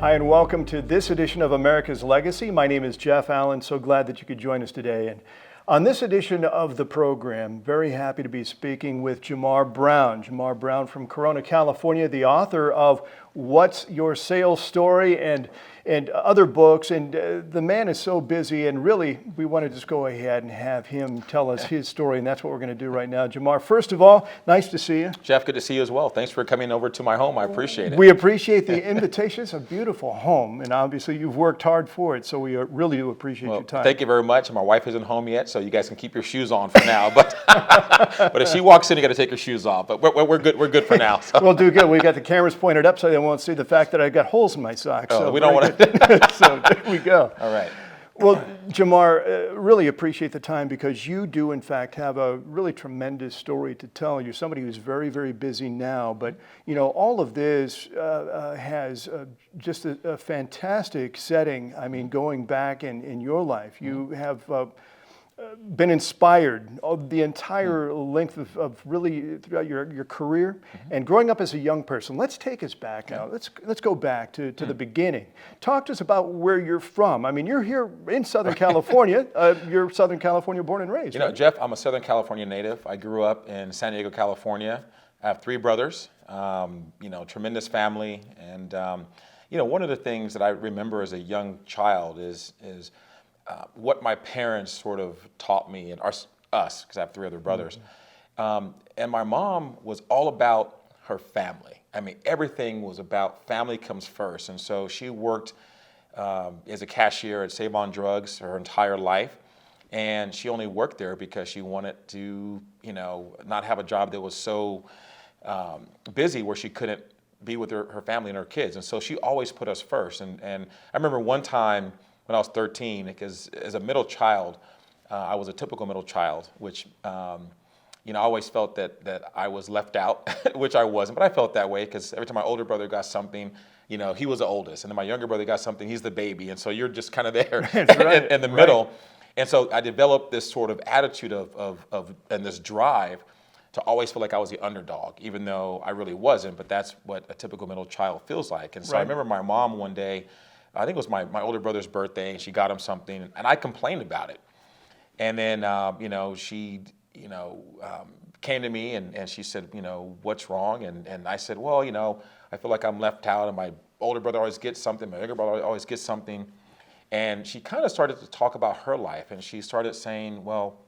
Hi, and welcome to this edition of America's Legacy. My name is Jeff Allen. So glad that you could join us today. And on this edition of the program, very happy to be speaking with JaMarr Brown. JaMarr Brown from Corona, California, the author of What's Your Sales Story and other books. And the man is so busy, and really, we want to just go ahead and have him tell us his story, and that's what we're going to do right now. JaMarr, first of all, nice to see you. Jeff, good to see you as well. Thanks for coming over to my home. I appreciate it. We appreciate the invitation. It's a beautiful home, and obviously you've worked hard for it, so we really do appreciate your time. Thank you very much. My wife isn't home yet, so you guys can keep your shoes on for now. But but if she walks in, you got to take your shoes off. But we're good. We're good for now. So. We'll do good. We got the cameras pointed up so they won't see the fact that I got holes in my socks. Oh, so we don't want to. So there we go. All right. Well, JaMarr, really appreciate the time because you do, in fact, have a really tremendous story to tell. You're somebody who's very, very busy now, but you know all of this has just a fantastic setting. I mean, going back in your life, you have been inspired of the entire length of really throughout your career and growing up as a young person. Let's take us back now. Let's go back to the beginning. Talk to us about where you're from. I mean, you're here in Southern California. You're Southern California born and raised. You know, Jeff, I'm a Southern California native. I grew up in San Diego, California. I have 3 brothers. You know, tremendous family. And you know, one of the things that I remember as a young child is what my parents sort of taught me, and us, because I have 3 other brothers. And my mom was all about her family. I mean, everything was about family comes first. And so she worked as a cashier at Save On Drugs her entire life. And she only worked there because she wanted to, you know, not have a job that was so busy where she couldn't be with her family and her kids. And so she always put us first. And I remember one time, when I was 13, because as a middle child, I was a typical middle child, which, you know, I always felt that I was left out, which I wasn't, but I felt that way because every time my older brother got something, you know, he was the oldest, and then my younger brother got something, he's the baby, and so you're just kind of there in the middle. And so I developed this sort of attitude and this drive to always feel like I was the underdog, even though I really wasn't, but that's what a typical middle child feels like. And so I remember my mom one day, I think it was my older brother's birthday, and she got him something, and I complained about it. And then, you know, she, you know, came to me and she said, you know, what's wrong? And I said, well, you know, I feel like I'm left out, and my older brother always gets something, my younger brother always gets something. And she kind of started to talk about her life, and she started saying, well,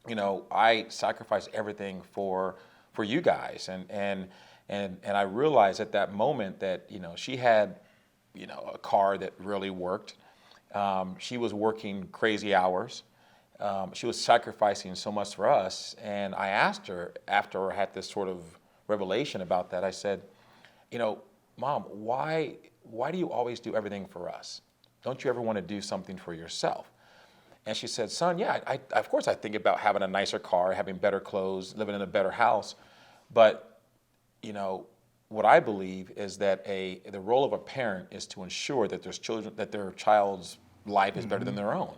you know, I sacrificed everything for you guys. And I realized at that moment that, you know, she had, you know, a car that really worked. She was working crazy hours. She was sacrificing so much for us. And I asked her, after I had this sort of revelation about that, I said, you know, Mom, why do you always do everything for us? Don't you ever want to do something for yourself? And she said, son, yeah, of course I think about having a nicer car, having better clothes, living in a better house. But, you know, what I believe is that the role of a parent is to ensure that their child's life is better than their own.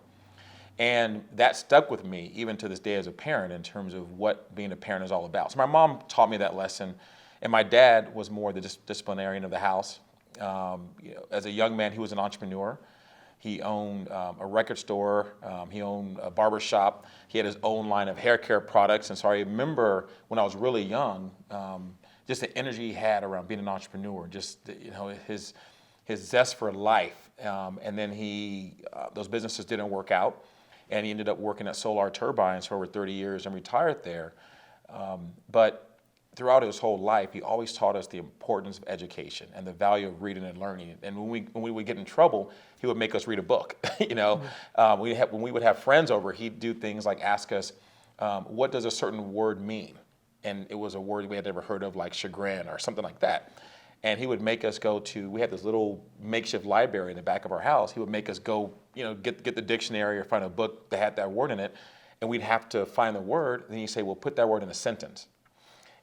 And that stuck with me even to this day as a parent in terms of what being a parent is all about. So my mom taught me that lesson, and my dad was more the disciplinarian of the house. You know, as a young man, he was an entrepreneur. He owned a record store. He owned a barber shop. He had his own line of hair care products. And so I remember when I was really young, just the energy he had around being an entrepreneur, just you know his zest for life, and then those businesses didn't work out, and he ended up working at Solar Turbines for over 30 years and retired there. But throughout his whole life, he always taught us the importance of education and the value of reading and learning. And when we would get in trouble, he would make us read a book. You know, when we would have friends over, he'd do things like ask us, what does a certain word mean? And it was a word we had never heard of, like chagrin or something like that. And he would make us we had this little makeshift library in the back of our house. He would make us go, you know, get the dictionary or find a book that had that word in it. And we'd have to find the word. And then he'd say, well, put that word in a sentence.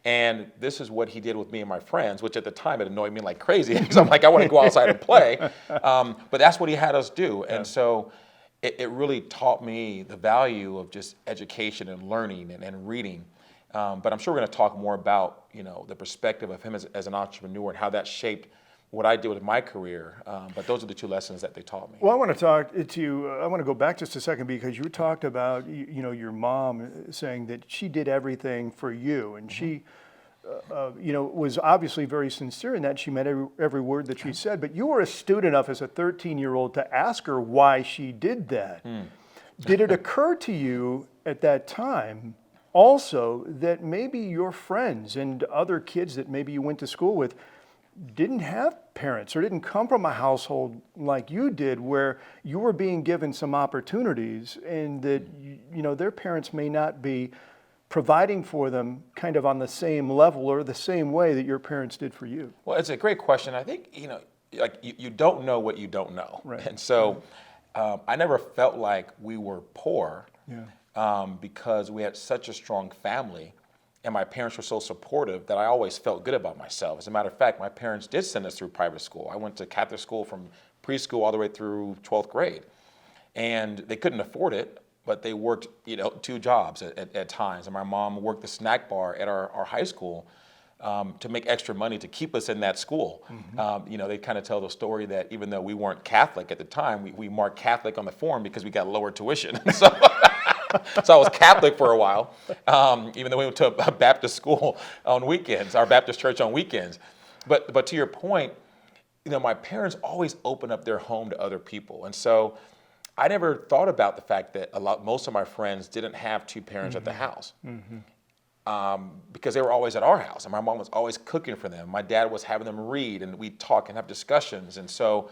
And this is what he did with me and my friends, which at the time it annoyed me like crazy because I'm like, I want to go outside and play. But that's what he had us do. And so it really taught me the value of just education and learning and reading. But I'm sure we're going to talk more about, you know, the perspective of him as an entrepreneur and how that shaped what I did with my career. But those are the two lessons that they taught me. Well, I want to talk to you. I want to go back just a second because you talked about your mom saying that she did everything for you, and she was obviously very sincere in that. She meant every word that she said. But you were astute enough as a 13-year-old to ask her why she did that. Did it occur to you at that time also that maybe your friends and other kids that maybe you went to school with didn't have parents or didn't come from a household like you did, where you were being given some opportunities and that their parents may not be providing for them kind of on the same level or the same way that your parents did for you? Well, it's a great question. I think, like you don't know what you don't know. Right. And so I never felt like we were poor because we had such a strong family and my parents were so supportive that I always felt good about myself. As a matter of fact, my parents did send us through private school. I went to Catholic school from preschool all the way through 12th grade. And they couldn't afford it, but they worked, 2 jobs at times. And my mom worked the snack bar at our high school to make extra money to keep us in that school. They kind of tell the story that even though we weren't Catholic at the time, we marked Catholic on the form because we got lower tuition. So I was Catholic for a while, even though we went to a Baptist school on weekends, our Baptist church on weekends. But to your point, my parents always opened up their home to other people. And so I never thought about the fact that most of my friends didn't have 2 parents at the house. Because they were always at our house, and my mom was always cooking for them. My dad was having them read, and we'd talk and have discussions. And so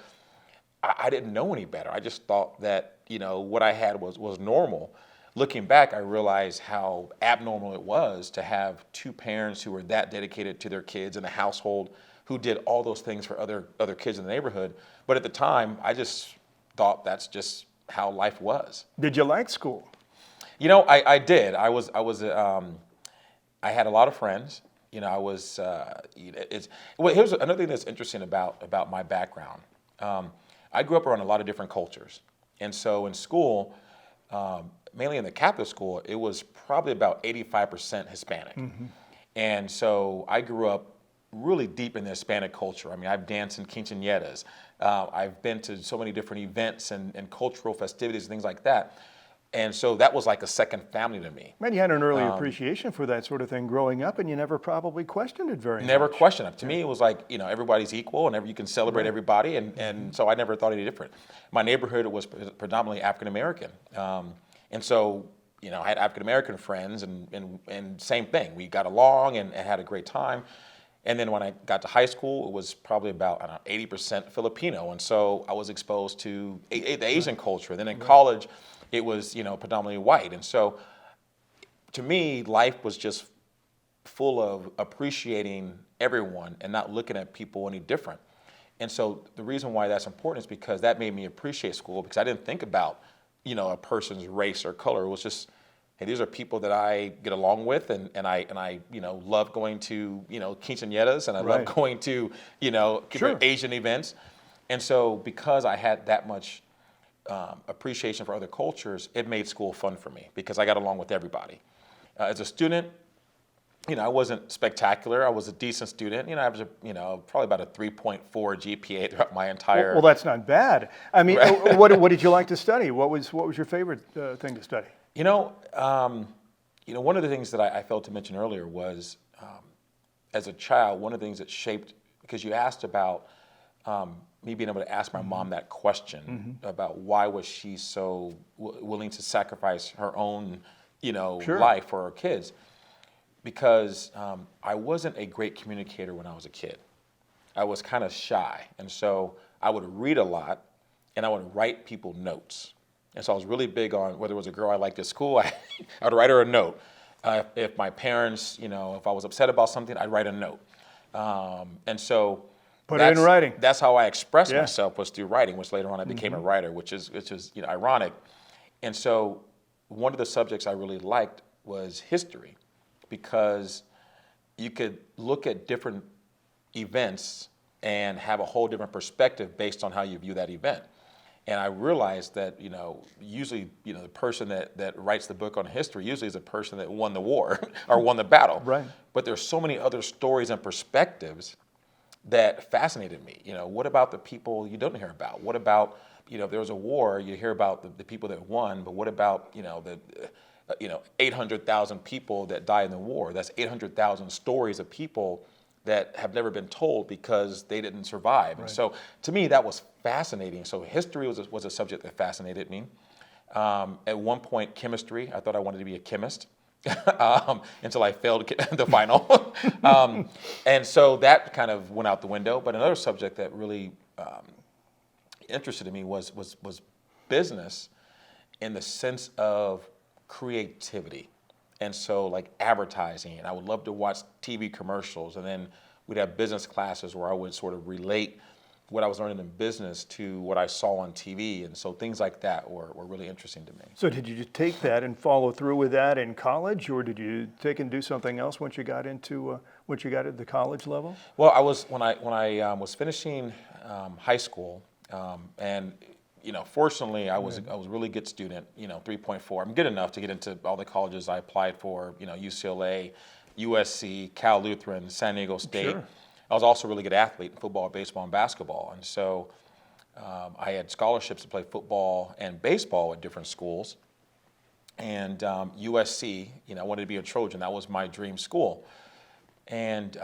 I didn't know any better. I just thought that what I had was normal. Looking back, I realized how abnormal it was to have 2 parents who were that dedicated to their kids in the household, who did all those things for other kids in the neighborhood. But at the time, I just thought that's just how life was. Did you like school? I did. I had a lot of friends. Here's another thing that's interesting about my background. I grew up around a lot of different cultures. And so in school, mainly in the Catholic school, it was probably about 85% Hispanic. And so I grew up really deep in the Hispanic culture. I mean, I've danced in quinceañeras. I've been to so many different events and cultural festivities and things like that. And so that was like a second family to me. Man, you had an early appreciation for that sort of thing growing up, and you never probably questioned it very much. Never questioned it. To me, it was like, everybody's equal and you can celebrate everybody. And so I never thought any different. My neighborhood was predominantly African-American. And so, I had African-American friends and same thing. We got along and had a great time. And then when I got to high school, it was probably about 80% Filipino. And so I was exposed to the Asian culture. Then in college, it was, predominantly white. And so to me, life was just full of appreciating everyone and not looking at people any different. And so the reason why that's important is because that made me appreciate school, because I didn't think about, a person's race or color. It was just, hey, these are people that I get along with, and I love going to, quinceañeras, and I love going to, Asian events. And so because I had that much appreciation for other cultures, it made school fun for me because I got along with everybody. As a student, I wasn't spectacular. I was a decent student. I was probably about a 3.4 GPA throughout my entire. Well, that's not bad. I mean, what did you like to study? What was your favorite thing to study? One of the things that I failed to mention earlier was, as a child, one of the things that shaped, because you asked about me being able to ask my mom that question about why was she so willing to sacrifice her own, life for her kids. Because I wasn't a great communicator when I was a kid. I was kind of shy. And so I would read a lot and I would write people notes. And so I was really big on whether it was a girl I liked at school, I would write her a note. If my parents, if I was upset about something, I'd write a note. And so put it in writing. That's how I expressed myself, was through writing, which later on I became a writer, which is ironic. And so one of the subjects I really liked was history, because you could look at different events and have a whole different perspective based on how you view that event. And I realized that, usually, the person that writes the book on history usually is the person that won the war or won the battle. Right. But there's so many other stories and perspectives that fascinated me. What about the people you don't hear about? What about, if there was a war, you hear about the people that won, but what about, the 800,000 people that died in the war? That's 800,000 stories of people that have never been told because they didn't survive. And so to me, that was fascinating. So history was a subject that fascinated me. At one point, chemistry, I thought I wanted to be a chemist. Until I failed the final. And so that kind of went out the window. But another subject that really interested in me was business in the sense of creativity. And so like advertising, and I would love to watch TV commercials, and then we'd have business classes where I would sort of relate what I was learning in business to what I saw on TV. And so things like that were really interesting to me. So did you take that and follow through with that in college, or did you take and do something else once you got into the college level? Well, I was when I was finishing high school, and fortunately I was a really good student. 3.4. I'm good enough to get into all the colleges I applied for. UCLA, USC, Cal Lutheran, San Diego State. Sure. I was also a really good athlete in football, baseball, and basketball, and so I had scholarships to play football and baseball at different schools. And USC, I wanted to be a Trojan. That was my dream school. But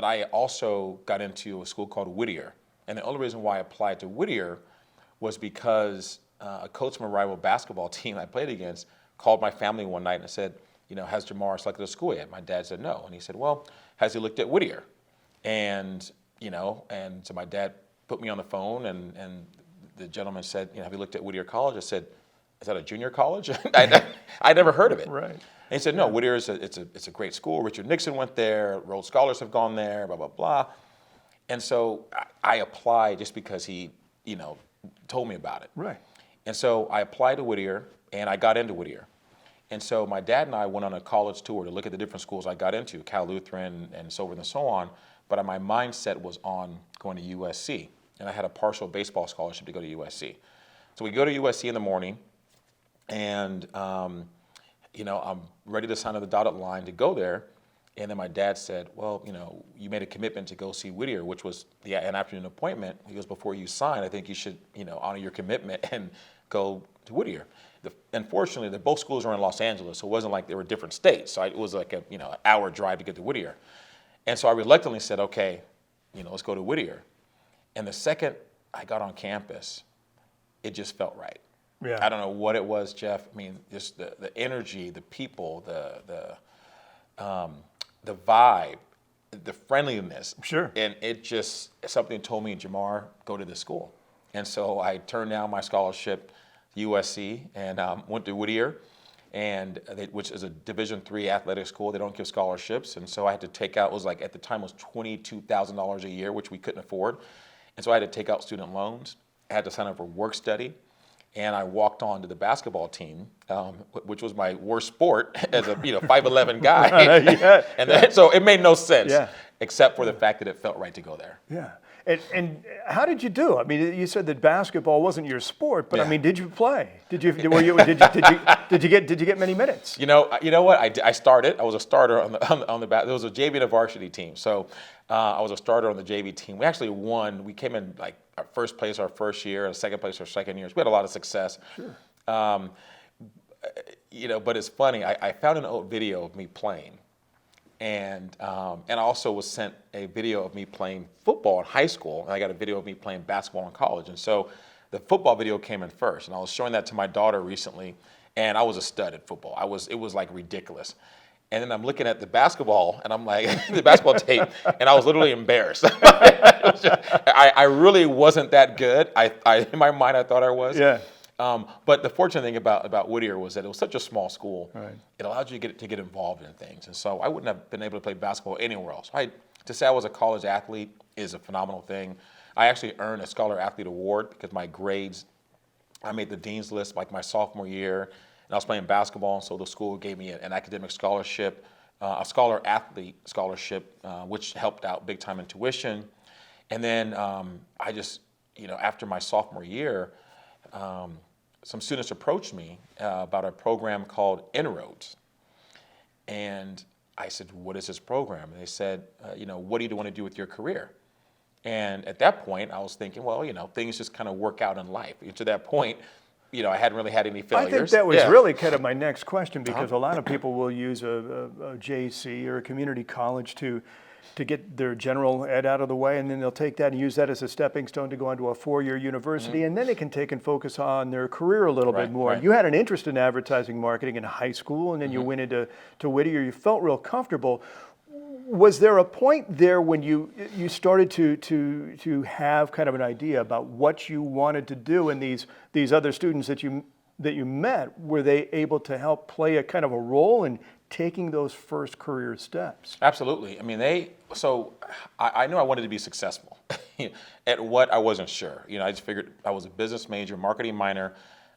I also got into a school called Whittier. And the only reason why I applied to Whittier was because a coach from a rival basketball team I played against called my family one night and said, has JaMarr selected a school yet? My dad said no. And he said, well, has he looked at Whittier? And so my dad put me on the phone, and the gentleman said, have you looked at Whittier College? I said, is that a junior college? I'd never heard of it. Right. And he said, no, Whittier it's a great school. Richard Nixon went there. Rhodes Scholars have gone there. Blah blah blah. And so I applied just because he, told me about it. Right. And so I applied to Whittier, and I got into Whittier. And so my dad and I went on a college tour to look at the different schools I got into, Cal Lutheran and so forth and so on. But my mindset was on going to USC, and I had a partial baseball scholarship to go to USC. So we go to USC in the morning, and I'm ready to sign on the dotted line to go there. And then my dad said, well, you made a commitment to go see Whittier, which was an afternoon appointment. He goes, before you sign, I think you should, honor your commitment and go to Whittier. Unfortunately, both schools are in Los Angeles, so it wasn't like they were different states. So it was like an hour drive to get to Whittier. And so I reluctantly said, okay, let's go to Whittier. And the second I got on campus, it just felt right. Yeah. I don't know what it was, Jeff. I mean, just the energy, the people, the vibe, the friendliness. Sure. And it just, something told me, JaMarr, go to this school. And so I turned down my scholarship to USC and went to Whittier, which is a Division III athletic school. They don't give scholarships. And so I had to take out, at the time it was $22,000 a year, which we couldn't afford. And so I had to take out student loans. I had to sign up for work study. And I walked on to the basketball team, which was my worst sport as a 5'11" guy. Yeah. And then, so it made no sense, Yeah. except for the fact that it felt right to go there. Yeah. And how did you do? I mean, you said that basketball wasn't your sport, but I Yeah. mean, did you play? Did you get many minutes? You know what? I started. I was a starter on the back. There was a JV and a varsity team, so I was a starter on the JV team. We actually won. We came in like our first place our first year, and second place our second year. So we had a lot of success. Sure. But it's funny. I found an old video of me playing. And I also was sent a video of me playing football in high school, and I got a video of me playing basketball in college. And so the football video came in first, and I was showing that to my daughter recently, and I was a stud at football. It was like ridiculous. And then I'm looking at the basketball, and I'm like, the basketball tape, and I was literally embarrassed. I really wasn't that good. In my mind, I thought I was. Yeah. But the fortunate thing about Whittier was that it was such a small school. Right. It allowed you to get involved in things. And so I wouldn't have been able to play basketball anywhere else. To say I was a college athlete is a phenomenal thing. I actually earned a Scholar Athlete Award because my grades, I made the dean's list like my sophomore year, and I was playing basketball, and so the school gave me an academic scholarship, a Scholar Athlete scholarship, which helped out big time in tuition. And then I just, after my sophomore year, some students approached me about a program called Inroads. And, I said, what is this program? And they said, what do you want to do with your career? And at that point, I was thinking, well, things just kind of work out in life. And to that point, I hadn't really had any failures. I think that was Yeah. really kind of my next question, because a lot of people will use a JC or a community college to get their general ed out of the way, and then they'll take that and use that as a stepping stone to go into a 4-year university, and then they can take and focus on their career a little bit more. Right. You had an interest in advertising marketing in high school, and then you went into Whittier. You felt real comfortable. Was there a point there when you started to have kind of an idea about what you wanted to do, and these other students that you met, were they able to help play a kind of a role in taking those first career steps? Absolutely. I mean, I knew I wanted to be successful. At what, I wasn't sure. I just figured, I was a business major, marketing minor.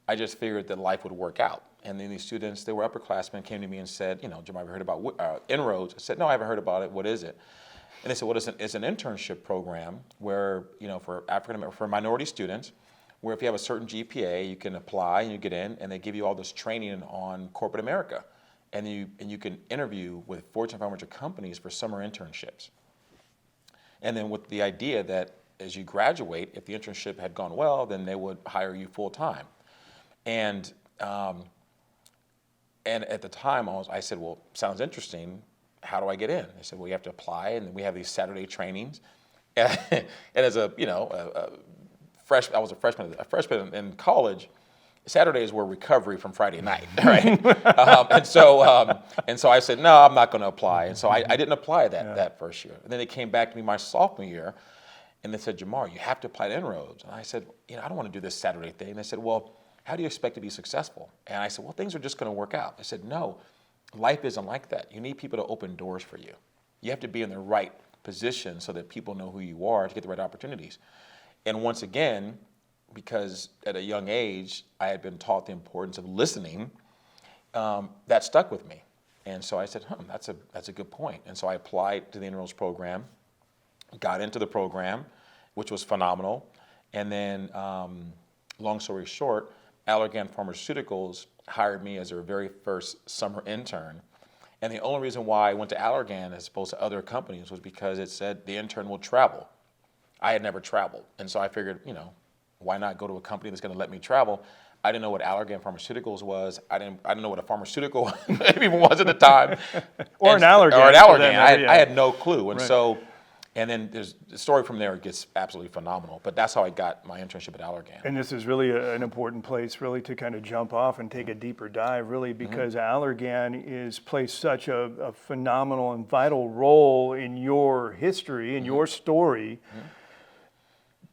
I just figured that life would work out. And then these students, they were upperclassmen, came to me and said, JaMarr, have you heard about Inroads? I said, no, I haven't heard about it. What is it? And they said, well, it's an internship program where, for minority students, where if you have a certain GPA, you can apply and you get in, and they give you all this training on corporate America. And you can interview with Fortune 500 companies for summer internships. And then with the idea that as you graduate, if the internship had gone well, then they would hire you full time. And at the time, I said, well, sounds interesting. How do I get in? They said, well, you have to apply, and then we have these Saturday trainings. And as I was a freshman in college. Saturdays were recovery from Friday night, right? And so I said, no, I'm not going to apply. And so I didn't apply that first year. And then they came back to me my sophomore year, and they said, JaMarr, you have to apply to Inroads. And I said, I don't want to do this Saturday thing. And they said, well, how do you expect to be successful? And I said, well, things are just going to work out. I said, no, life isn't like that. You need people to open doors for you. You have to be in the right position so that people know who you are to get the right opportunities. And once again, because at a young age, I had been taught the importance of listening, that stuck with me. And so I said, that's a good point. And so I applied to the Inroads program, got into the program, which was phenomenal. And then, long story short, Allergan Pharmaceuticals hired me as their very first summer intern. And the only reason why I went to Allergan as opposed to other companies was because it said the intern will travel. I had never traveled. And so I figured, why not go to a company that's going to let me travel? I didn't know what Allergan Pharmaceuticals was. I didn't know what a pharmaceutical even was at the time. Or an Allergan. Or an Allergan. I had no clue. And right. And then there's the story from there gets absolutely phenomenal. But that's how I got my internship at Allergan. And this is really an important place really to kind of jump off and take a deeper dive, really, because Allergan plays such a phenomenal and vital role in your history, in your story.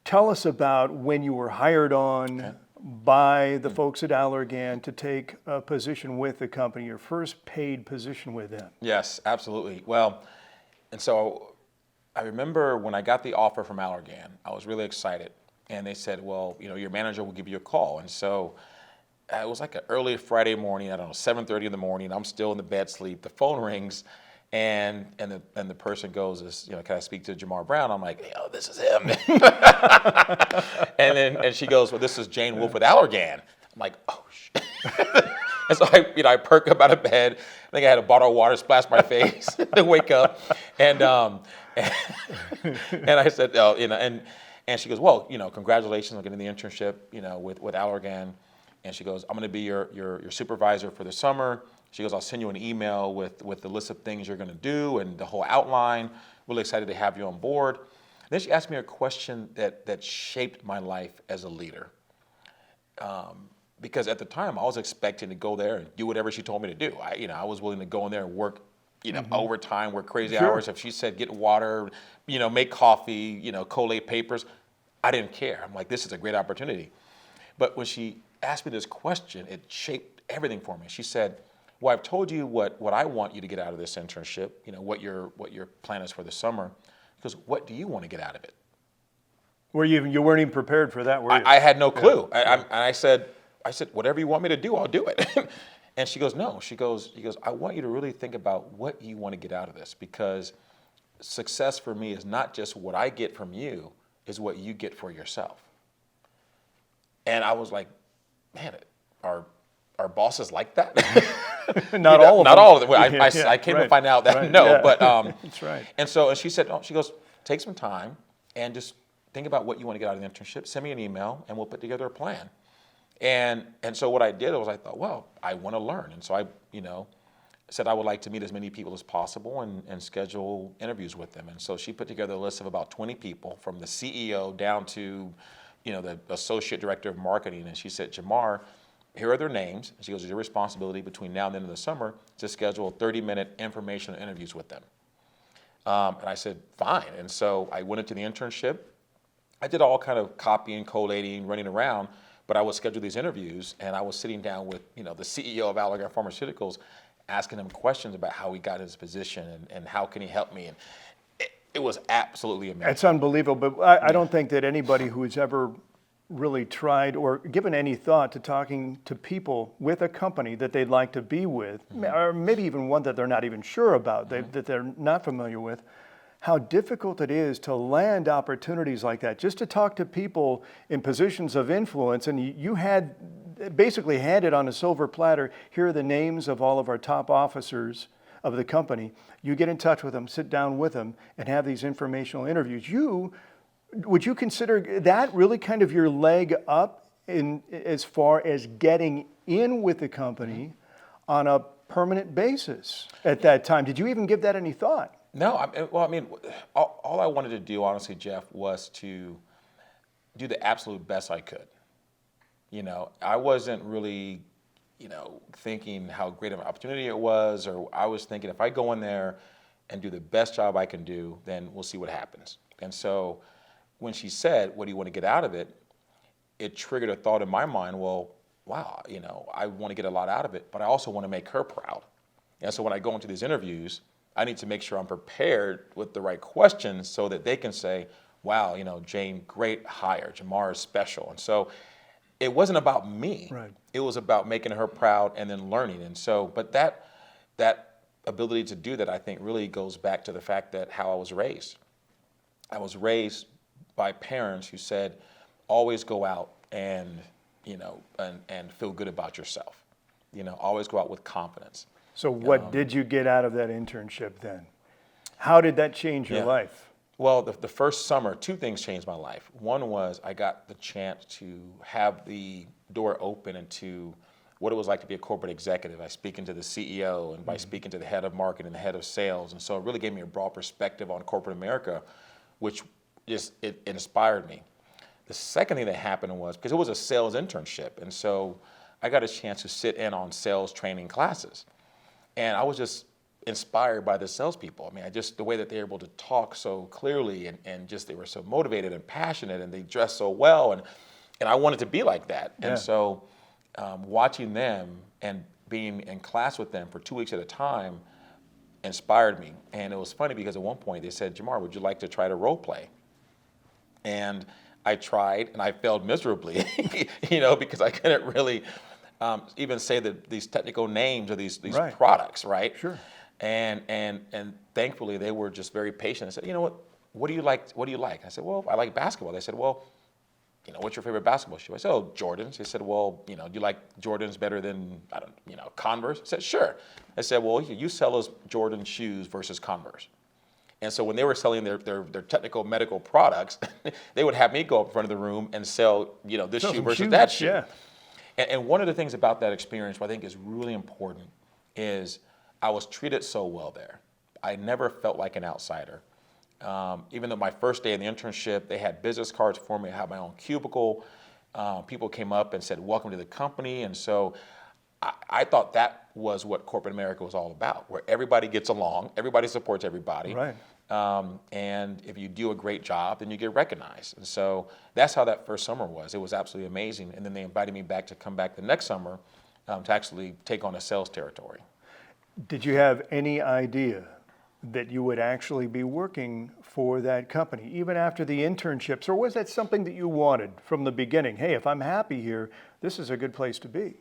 Tell us about when you were hired on by the folks at Allergan to take a position with the company, your first paid position with them. Yes, absolutely. Well, and so I remember when I got the offer from Allergan, I was really excited. And they said, well, your manager will give you a call. And so it was like an early Friday morning, I don't know, 7:30 in the morning. I'm still in the bed sleep. The phone rings. And the person goes, can I speak to JaMarr Brown? I'm like, this is him. and she goes, well, this is Jane Wolf with Allergan. I'm like, oh shit. And so I perk up out of bed. I think I had a bottle of water splash my face to wake up. And I said, and she goes, well, congratulations on getting the internship, with Allergan. And she goes, I'm going to be your supervisor for the summer. She goes, I'll send you an email with the list of things you're going to do and the whole outline. Really excited to have you on board. And then she asked me a question that shaped my life as a leader. Because at the time, I was expecting to go there and do whatever she told me to do. I was willing to go in there and work, overtime, work crazy hours. If she said get water, make coffee, collate papers, I didn't care. I'm like, this is a great opportunity. But when she asked me this question, it shaped everything for me. She said, well, I've told you what I want you to get out of this internship, what your plan is for the summer. Because what do you want to get out of it? You weren't even prepared for that, were you? I had no clue. Yeah. I said, whatever you want me to do, I'll do it. And she goes, no. She goes, I want you to really think about what you want to get out of this, because success for me is not just what I get from you, is what you get for yourself. And I was like, man, are bosses like that? Not all of them. Not all of them. Well, Yeah, I came to right, find out that right, no, yeah. but That's right. and so and she said, oh, she goes, take some time and just think about what you want to get out of the internship. Send me an email and we'll put together a plan. And so what I did was I thought, well, I want to learn, and so I said I would like to meet as many people as possible and schedule interviews with them. And so she put together a list of about 20 people, from the CEO down to the associate director of marketing. And she said, JaMarr, here are their names. She goes, it's your responsibility between now and the end of the summer to schedule 30-minute informational interviews with them. And I said, fine. And so I went into the internship. I did all kind of copying, collating, running around, but I would schedule these interviews, and I was sitting down with the CEO of Allergan Pharmaceuticals, asking him questions about how he got his position and how can he help me. And it was absolutely amazing. It's unbelievable, but I don't think that anybody who has ever really tried or given any thought to talking to people with a company that they'd like to be with, or maybe even one that they're not even sure about, that they're not familiar with, how difficult it is to land opportunities like that, just to talk to people in positions of influence. And you had basically handed on a silver platter, here are the names of all of our top officers of the company. You get in touch with them, sit down with them, and have these informational interviews. Would you consider that really kind of your leg up in as far as getting in with the company on a permanent basis at that time? Did you even give that any thought? No, all I wanted to do, honestly, Jeff, was to do the absolute best I could. I wasn't really, thinking how great of an opportunity it was, or I was thinking if I go in there and do the best job I can do, then we'll see what happens. And so when she said, what do you want to get out of it? It triggered a thought in my mind, well, wow, I want to get a lot out of it, but I also want to make her proud. And so when I go into these interviews, I need to make sure I'm prepared with the right questions so that they can say, wow, Jane, great hire. JaMarr is special. And so it wasn't about me. Right. It was about making her proud and then learning. And so, but that ability to do that, I think, really goes back to the fact that how I was raised. I was raised by parents who said, always go out and feel good about yourself. Always go out with confidence. So what did you get out of that internship then? How did that change your life? Well, the first summer, two things changed my life. One was I got the chance to have the door open into what it was like to be a corporate executive. I speaking to the CEO and by speaking to the head of marketing and the head of sales. And so it really gave me a broad perspective on corporate America, which it inspired me. The second thing that happened was, because it was a sales internship, and so I got a chance to sit in on sales training classes. And I was just inspired by the salespeople. The way that they were able to talk so clearly and just they were so motivated and passionate and they dressed so well. And I wanted to be like that. Yeah. And so watching them and being in class with them for 2 weeks at a time inspired me. And it was funny because at one point they said, JaMarr, would you like to try to role play? And I tried and I failed miserably, because I couldn't really even say these technical names of these right. products, right? Sure. And thankfully they were just very patient. I said, what do you like? What do you like? I said, well, I like basketball. They said, well, what's your favorite basketball shoe? I said, oh, Jordans. They said, well, do you like Jordans better than Converse? I said, sure. I said, well, you sell us Jordan shoes versus Converse. And so when they were selling their technical medical products, they would have me go up in front of the room and sell, this shoe versus that shoe. Yeah. And one of the things about that experience, what I think is really important, is I was treated so well there. I never felt like an outsider. Even though my first day in the internship, they had business cards for me. I had my own cubicle. People came up and said, welcome to the company. And so I thought that was what corporate America was all about, where everybody gets along, everybody supports everybody. Right. And if you do a great job, then you get recognized. And so that's how that first summer was. It was absolutely amazing. And then they invited me back to come back the next summer to actually take on a sales territory. Did you have any idea that you would actually be working for that company, even after the internships? Or was that something that you wanted from the beginning? Hey, if I'm happy here, this is a good place to be.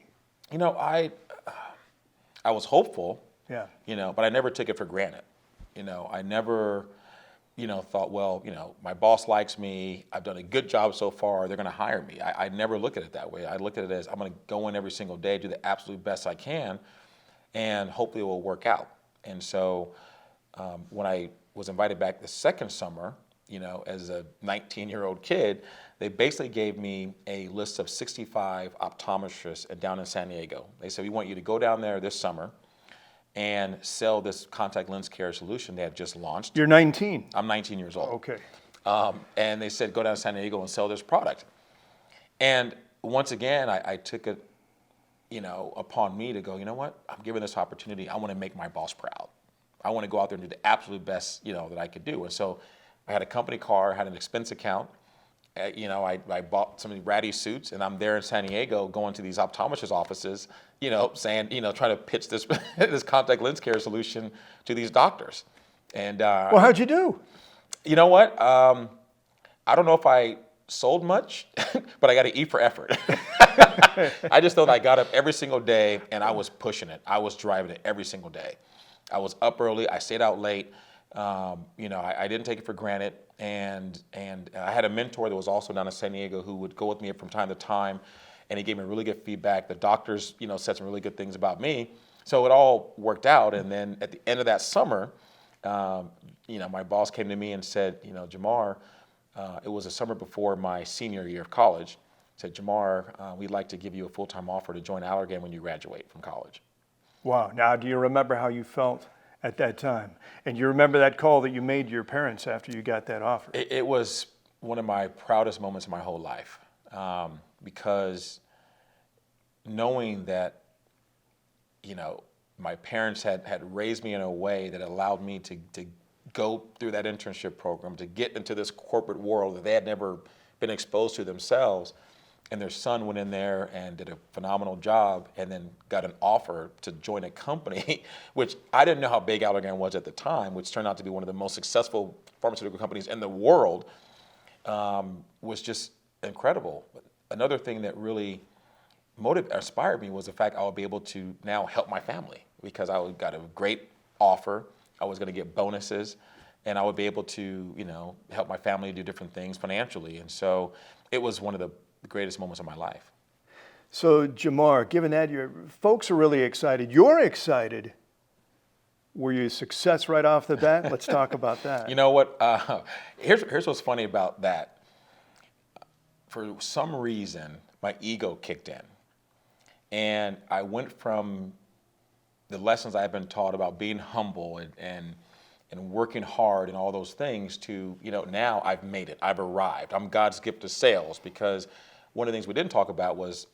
I was hopeful, yeah. But I never took it for granted. I never thought, well, my boss likes me. I've done a good job so far. They're going to hire me. I never looked at it that way. I looked at it as I'm going to go in every single day, do the absolute best I can, and hopefully it will work out. And so when I was invited back the second summer, as a 19-year-old kid, they basically gave me a list of 65 optometrists down in San Diego. They said, we want you to go down there this summer and sell this contact lens care solution they had just launched. You're 19. I'm 19 years old. Okay. And they said, go down to San Diego and sell this product. And once again, I took it, upon me to go, you know what? I'm given this opportunity. I want to make my boss proud. I want to go out there and do the absolute best, that I could do. And so I had a company car, had an expense account. I bought some of these ratty suits, and I'm there in San Diego going to these optometrist offices, saying, trying to pitch this this contact lens care solution to these doctors. And well, how'd you do? You know what? I don't know if I sold much, but I got to eat for effort. I just thought I got up every single day and I was pushing it. I was driving it every single day. I was up early. I stayed out late. I didn't take it for granted. And I had a mentor that was also down in San Diego who would go with me from time to time, and he gave me really good feedback. The doctors, said some really good things about me. So it all worked out. And then at the end of that summer, my boss came to me and said, JaMarr, it was a summer before my senior year of college, said, JaMarr, we'd like to give you a full-time offer to join Allergan when you graduate from college. Wow. Now, do you remember how you felt at that time? And you remember that call that you made to your parents after you got that offer? It was one of my proudest moments of my whole life, because knowing that, my parents had raised me in a way that allowed me to go through that internship program, to get into this corporate world that they had never been exposed to themselves. And their son went in there and did a phenomenal job and then got an offer to join a company, which I didn't know how big Allergan was at the time, which turned out to be one of the most successful pharmaceutical companies in the world, was just incredible. Another thing that really inspired me was the fact I would be able to now help my family, because I got a great offer. I was going to get bonuses, and I would be able to, help my family do different things financially. And so it was one of the greatest moments of my life. So, JaMarr, given that your folks are really excited, you're excited. Were you a success right off the bat? Let's talk about that. You know what? Here's what's funny about that. For some reason, my ego kicked in. And I went from the lessons I've been taught about being humble and working hard and all those things to, now I've made it. I've arrived. I'm God's gift to sales, because one of the things we didn't talk about was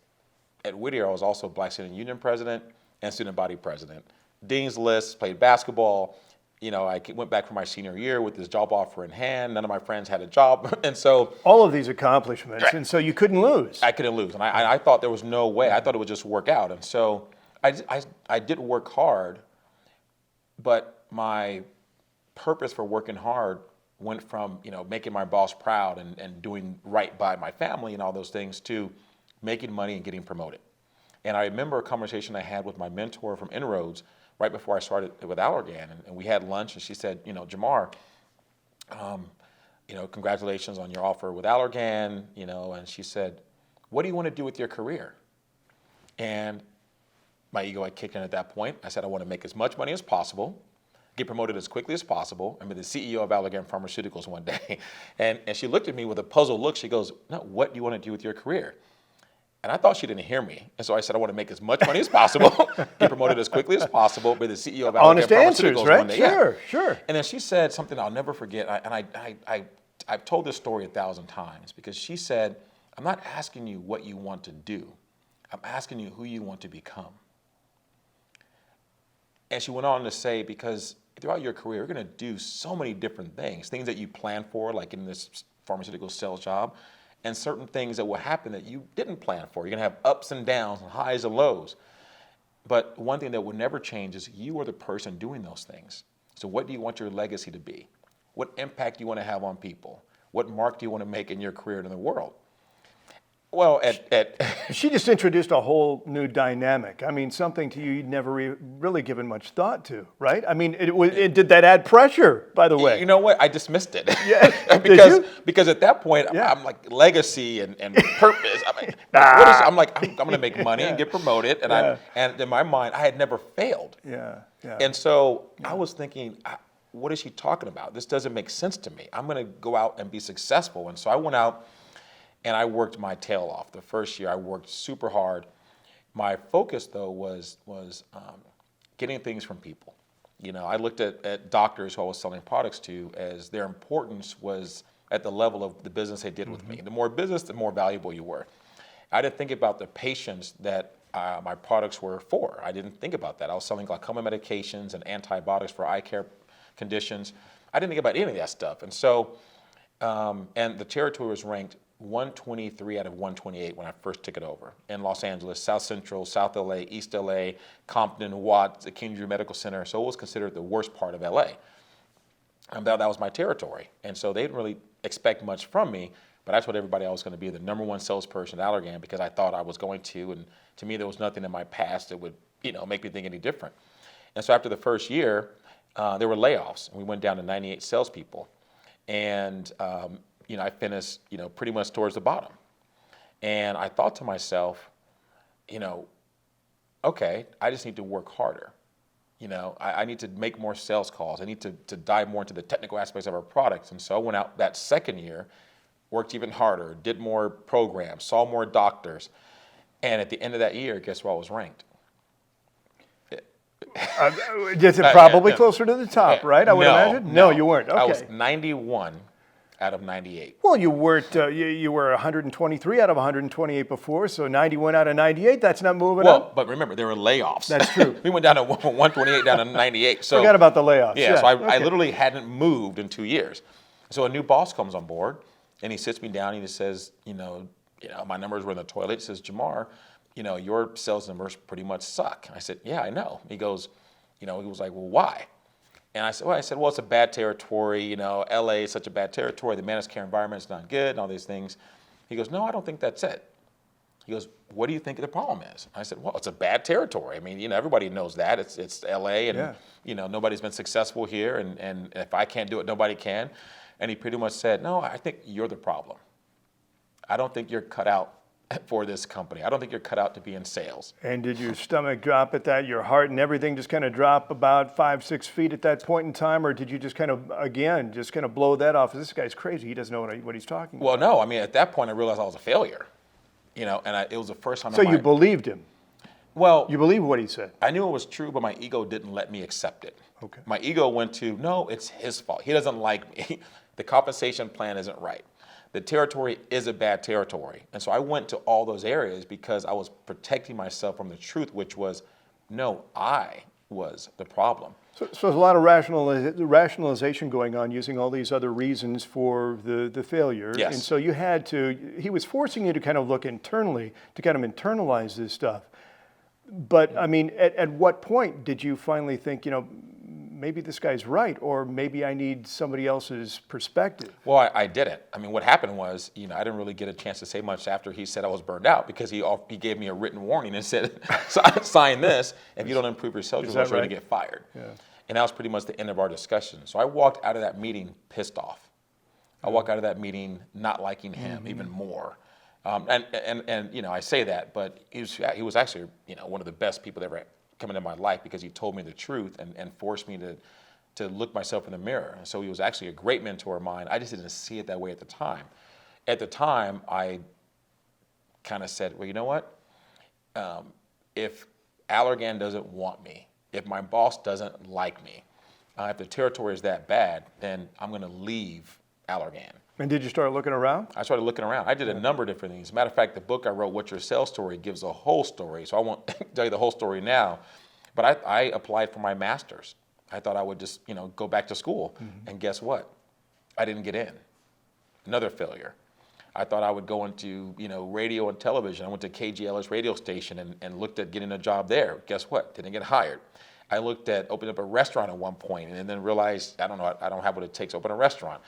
at Whittier, I was also Black Student Union president and student body president. Dean's List, played basketball. I went back for my senior year with this job offer in hand. None of my friends had a job. And so all of these accomplishments, and so you couldn't lose. I couldn't lose. And I thought there was no way. I thought it would just work out. And so I did work hard, but my purpose for working hard went from, making my boss proud and doing right by my family and all those things to making money and getting promoted. And I remember a conversation I had with my mentor from Inroads right before I started with Allergan, and we had lunch, and she said, JaMarr, congratulations on your offer with Allergan, and she said, what do you want to do with your career? And my ego had kicked in at that point. I said, I want to make as much money as possible, get promoted as quickly as possible, and be the CEO of Allergan Pharmaceuticals one day. And she looked at me with a puzzled look. She goes, no, what do you want to do with your career? And I thought she didn't hear me. And so I said, I want to make as much money as possible, get promoted as quickly as possible, be the CEO of Allergan Honest Pharmaceuticals answers, right? one day. Sure, Yeah. sure. And then she said something I'll never forget. I've told this story 1,000 times, because she said, I'm not asking you what you want to do. I'm asking you who you want to become. And she went on to say, because throughout your career, you're going to do so many different things that you plan for, like in this pharmaceutical sales job, and certain things that will happen that you didn't plan for. You're going to have ups and downs, and highs and lows. But one thing that will never change is you are the person doing those things. So what do you want your legacy to be? What impact do you want to have on people? What mark do you want to make in your career and in the world? Well, at She just introduced a whole new dynamic. I mean, something to you you'd never really given much thought to, right? I mean, did that add pressure, by the way? you know what? I dismissed it. Yeah. because Did you? because at that point Yeah. I'm like legacy and purpose. I'm like, I'm like I'm going to make money and get promoted, and Yeah. and in my mind I had never failed. Yeah, yeah. And so I was thinking, what is she talking about? This doesn't make sense to me. I'm going to go out and be successful. And so I went out and I worked my tail off. The first year I worked super hard. My focus though was getting things from people. You know, I looked at doctors who I was selling products to as their importance was at the level of the business they did with me. The more business, the more valuable you were. I didn't think about the patients that my products were for. I didn't think about that. I was selling glaucoma medications and antibiotics for eye care conditions. I didn't think about any of that stuff. And so, and the territory was ranked 123 out of 128 when I first took it over in Los Angeles, South Central, South LA, East LA, Compton, Watts, the King Drew Medical Center. So it was considered the worst part of LA. And that was my territory. And so they didn't really expect much from me, but I told everybody I was going to be the #1 salesperson at Allergan because I thought I was going to. And to me, there was nothing in my past that would, make me think any different. And so after the first year, there were layoffs, and we went down to 98 salespeople. And I finished, pretty much towards the bottom. And I thought to myself, okay, I just need to work harder. I need to make more sales calls. I need to dive more into the technical aspects of our products. And so I went out that second year, worked even harder, did more programs, saw more doctors. And at the end of that year, guess where I was ranked? Is it probably closer to the top, right? I would imagine. No, you weren't. Okay. I was 91 out of 98. Well, you weren't. You were 123 out of 128 before, so 91 out of 98. That's not moving up. Well, but remember, there were layoffs. That's true. We went down to 128 down to 98. So forgot about the layoffs. Yeah. So I literally hadn't moved in 2 years. So a new boss comes on board, and he sits me down. And he says, my numbers were in the toilet. He says, JaMarr, your sales numbers pretty much suck. I said, yeah, I know. He goes, he was like, well, why? And I said, well, it's a bad territory. LA is such a bad territory. The managed care environment is not good and all these things. He goes, no, I don't think that's it. He goes, what do you think the problem is? I said, well, it's a bad territory. I mean, everybody knows that. It's LA and, nobody's been successful here. And if I can't do it, nobody can. And he pretty much said, no, I think you're the problem. I don't think you're cut out for this company. I don't think you're cut out to be in sales. And did your stomach drop at that? Your heart and everything just kind of drop about 5-6 feet at that point in time? Or did you just kind of blow that off? This guy's crazy. He doesn't know what he's talking about. Well, no. I mean, at that point, I realized I was a failure. And it was the first time. So you believed him? Well, you believed what he said? I knew it was true, but my ego didn't let me accept it. Okay. My ego went to, no, it's his fault. He doesn't like me. The compensation plan isn't right. The territory is a bad territory. And so I went to all those areas because I was protecting myself from the truth, which was, no, I was the problem. So there's a lot of rationalization going on using all these other reasons for the failure. Yes. And so he was forcing you to kind of look internally, to kind of internalize this stuff. But I mean, at what point did you finally think, maybe this guy's right, or maybe I need somebody else's perspective? Well, I didn't. I mean, what happened was, I didn't really get a chance to say much after he said I was burned out because he gave me a written warning and said, sign this. If you don't improve your sales results, you're going to get fired. Yeah. And that was pretty much the end of our discussion. So I walked out of that meeting pissed off. I walked out of that meeting not liking him even more. And I say that, but he was actually, one of the best people that ever come into my life because he told me the truth and forced me to look myself in the mirror. And so he was actually a great mentor of mine. I just didn't see it that way at the time. At the time, I kind of said, well, you know what? If Allergan doesn't want me, if my boss doesn't like me, if the territory is that bad, then I'm going to leave Allergan. And did you start looking around? I started looking around. I did a number of different things. As a matter of fact, the book I wrote, What's Your Sales Story, gives a whole story. So I won't tell you the whole story now. But I applied for my master's. I thought I would just, go back to school. And guess what? I didn't get in. Another failure. I thought I would go into, radio and television. I went to KGLS radio station and looked at getting a job there. Guess what? Didn't get hired. I looked at opening up a restaurant at one point and then realized, I don't have what it takes to open a restaurant.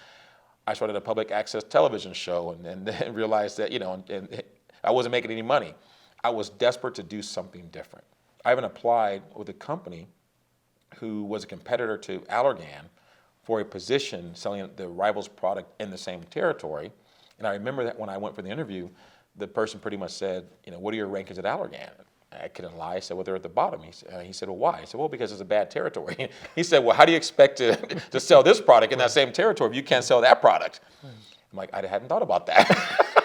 I started a public access television show and then realized that, and I wasn't making any money. I was desperate to do something different. I even applied with a company who was a competitor to Allergan for a position selling the rival's product in the same territory. And I remember that when I went for the interview, the person pretty much said, what are your rankings at Allergan? I couldn't lie. I said, well, they're at the bottom. He said, well, why? I said, well, because it's a bad territory. He said, well, how do you expect to sell this product in that same territory if you can't sell that product? I'm like, I hadn't thought about that.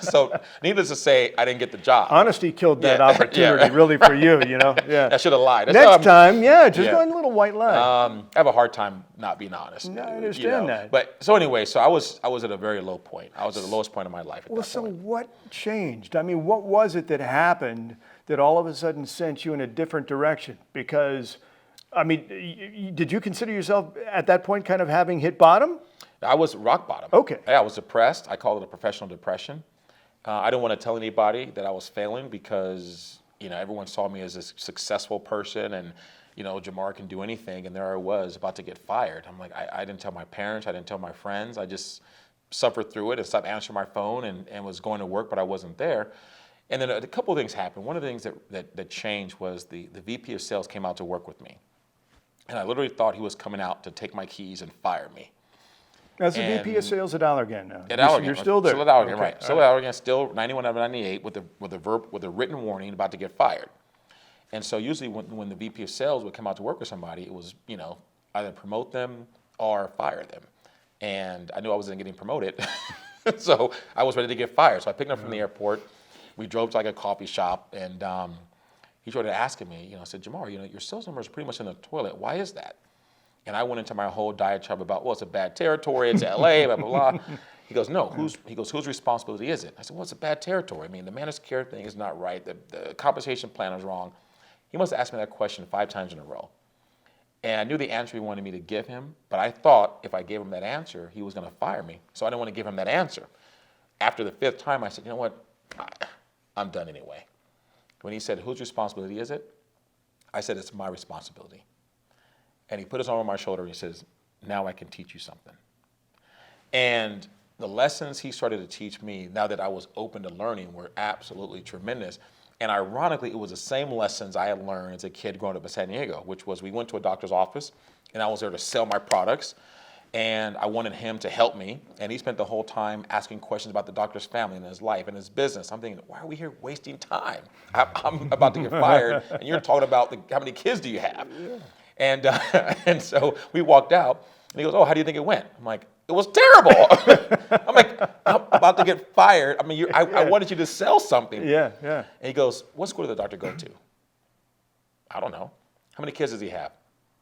so needless to say, I didn't get the job. Honesty killed that opportunity, really, for you, Yeah. I should have lied. Next time, just go in a little white lie. I have a hard time not being honest. No, I understand that. But so anyway, so I was at a very low point. I was at the lowest point of my life at that point. So what changed? I mean, what was it that happened that all of a sudden sent you in a different direction? Because, I mean, did you consider yourself at that point kind of having hit bottom? I was rock bottom. Okay. Yeah, I was depressed. I call it a professional depression. I didn't want to tell anybody that I was failing because, everyone saw me as a successful person and, JaMarr can do anything. And there I was about to get fired. I'm like, I didn't tell my parents. I didn't tell my friends. I just suffered through it and stopped answering my phone and was going to work, but I wasn't there. And then a couple of things happened. One of the things that changed was the VP of sales came out to work with me. And I literally thought he was coming out to take my keys and fire me. That's the VP of sales at Allergan now. At Allergan. You're still there. Still at Allergan, Okay. right. Still at Allergan, still 91 out of 98 with a written warning about to get fired. And so usually when the VP of sales would come out to work with somebody, it was, either promote them or fire them. And I knew I wasn't getting promoted. So I was ready to get fired. So I picked him up from the airport. We drove to like a coffee shop and he started asking me, I said, JaMarr, your sales number is pretty much in the toilet. Why is that? And I went into my whole diatribe about, well, it's a bad territory, it's LA, blah, blah, blah. He goes, no, whose responsibility is it? I said, well, it's a bad territory. I mean, the managed care thing is not right. The compensation plan is wrong. He must have asked me that question 5 times in a row. And I knew the answer he wanted me to give him, but I thought if I gave him that answer, he was going to fire me. So I didn't want to give him that answer. After the 5th time, I said, you know what? I'm done anyway. When he said, whose responsibility is it? I said, it's my responsibility. And he put his arm on my shoulder and he says, now I can teach you something. And the lessons he started to teach me, now that I was open to learning, were absolutely tremendous. And ironically, it was the same lessons I had learned as a kid growing up in San Diego, which was we went to a doctor's office and I was there to sell my products. And I wanted him to help me. And he spent the whole time asking questions about the doctor's family and his life and his business. I'm thinking, why are we here wasting time? I'm about to get fired and you're talking about how many kids do you have? Yeah. And so we walked out, and he goes, oh, how do you think it went? I'm like, it was terrible. I'm like, I'm about to get fired. I mean, I wanted you to sell something. Yeah. And he goes, what school did the doctor go to? I don't know. How many kids does he have?